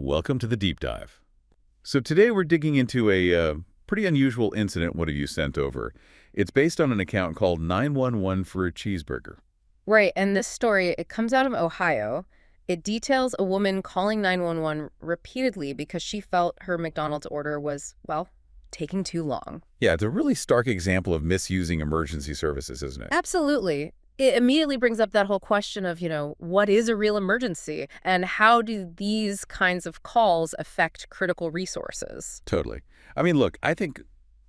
Welcome to the deep dive. So today we're digging into a pretty unusual incident one of you sent over. It's based on an account called 911 for a cheeseburger. Right, and this story, it comes out of Ohio. It details a woman calling 911 repeatedly because she felt her McDonald's order was, well, taking too long. Yeah, it's a really stark example of misusing emergency services, isn't it? Absolutely. It immediately brings up that whole question of, what is a real emergency and how do these kinds of calls affect critical resources? Totally. I mean, look, I think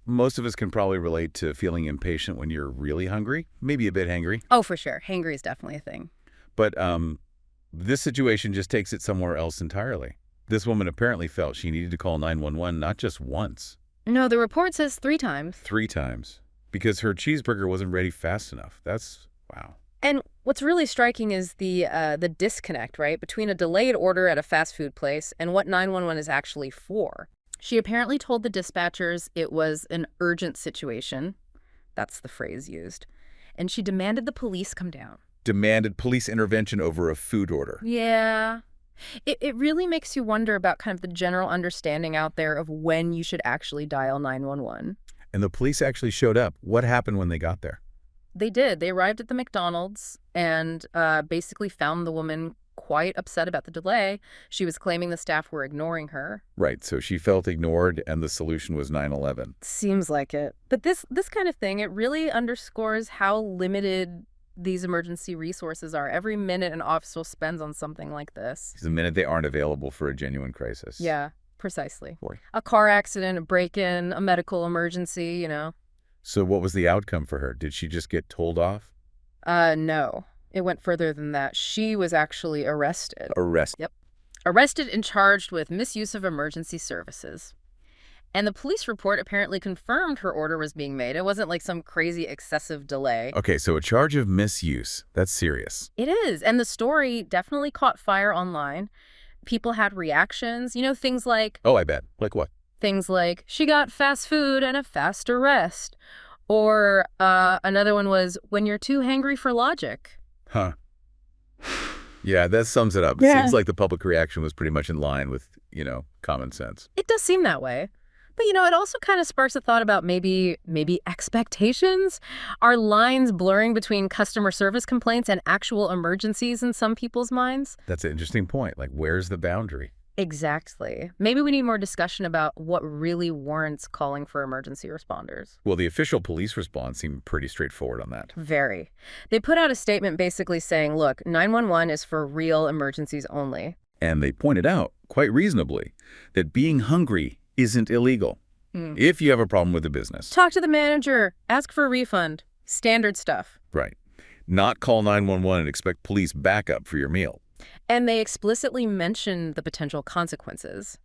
most of us can probably relate to feeling impatient when you're really hungry, maybe a bit hangry. Oh, for sure. Hangry is definitely a thing. But this situation just takes it somewhere else entirely. This woman apparently felt she needed to call 911 not just once. No, the report says 3 times. 3 times. Because her cheeseburger wasn't ready fast enough. That's, wow. And what's really striking is the disconnect, right, between a delayed order at a fast food place and what 911 is actually for. She apparently told the dispatchers it was an urgent situation. That's the phrase used. And she demanded the police come down. Demanded police intervention over a food order. Yeah. It really makes you wonder about kind of the general understanding out there of when you should actually dial 911. And the police actually showed up. What happened when they got there? They did. They arrived at the McDonald's and basically found the woman quite upset about the delay. She was claiming the staff were ignoring her. Right, so she felt ignored and the solution was 911. Seems like it. But this kind of thing, it really underscores how limited these emergency resources are. Every minute an officer spends on something like this. The minute they aren't available for a genuine crisis. Yeah, precisely. Boy. A car accident, a break-in, a medical emergency, So what was the outcome for her? Did she just get told off? No. It went further than that. She was actually arrested. Arrested? Yep. Arrested and charged with misuse of emergency services. And the police report apparently confirmed her order was being made. It wasn't like some crazy excessive delay. Okay, so a charge of misuse. That's serious. It is. And the story definitely caught fire online. People had reactions. Things like... Oh, I bet. Like what? Things like, she got fast food and a fast arrest. Or another one was, when you're too hangry for logic. Huh. Yeah, that sums it up. Yeah. Seems like the public reaction was pretty much in line with, common sense. It does seem that way. But, it also kind of sparks a thought about maybe expectations. Are lines blurring between customer service complaints and actual emergencies in some people's minds? That's an interesting point. Like, where's the boundary? Exactly. Maybe we need more discussion about what really warrants calling for emergency responders. Well, the official police response seemed pretty straightforward on that. Very. They put out a statement basically saying, look, 911 is for real emergencies only. And they pointed out, quite reasonably, that being hungry isn't illegal. If you have a problem with the business. Talk to the manager. Ask for a refund. Standard stuff. Right. Not call 911 and expect police backup for your meal. And they explicitly mention the potential consequences.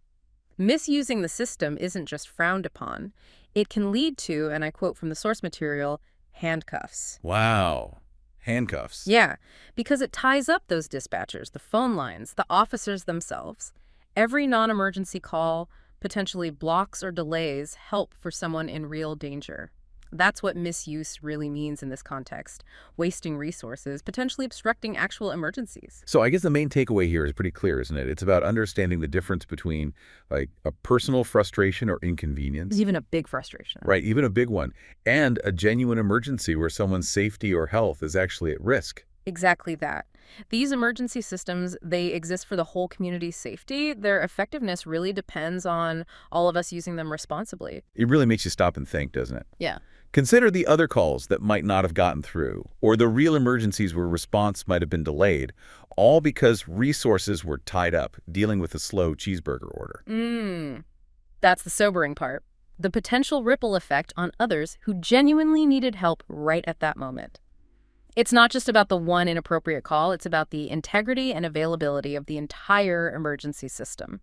Misusing the system isn't just frowned upon. It can lead to, and I quote from the source material, handcuffs. Wow. Handcuffs. Yeah, because it ties up those dispatchers, the phone lines, the officers themselves. Every non-emergency call potentially blocks or delays help for someone in real danger. That's what misuse really means in this context. Wasting resources, potentially obstructing actual emergencies. So I guess the main takeaway here is pretty clear, isn't it? It's about understanding the difference between like a personal frustration or inconvenience. Even a big frustration. Right, even a big one. And a genuine emergency where someone's safety or health is actually at risk. Exactly that. These emergency systems, they exist for the whole community's safety. Their effectiveness really depends on all of us using them responsibly. It really makes you stop and think, doesn't it? Yeah. Consider the other calls that might not have gotten through, or the real emergencies where response might have been delayed, all because resources were tied up dealing with a slow cheeseburger order. That's the sobering part. The potential ripple effect on others who genuinely needed help right at that moment. It's not just about the one inappropriate call, it's about the integrity and availability of the entire emergency system.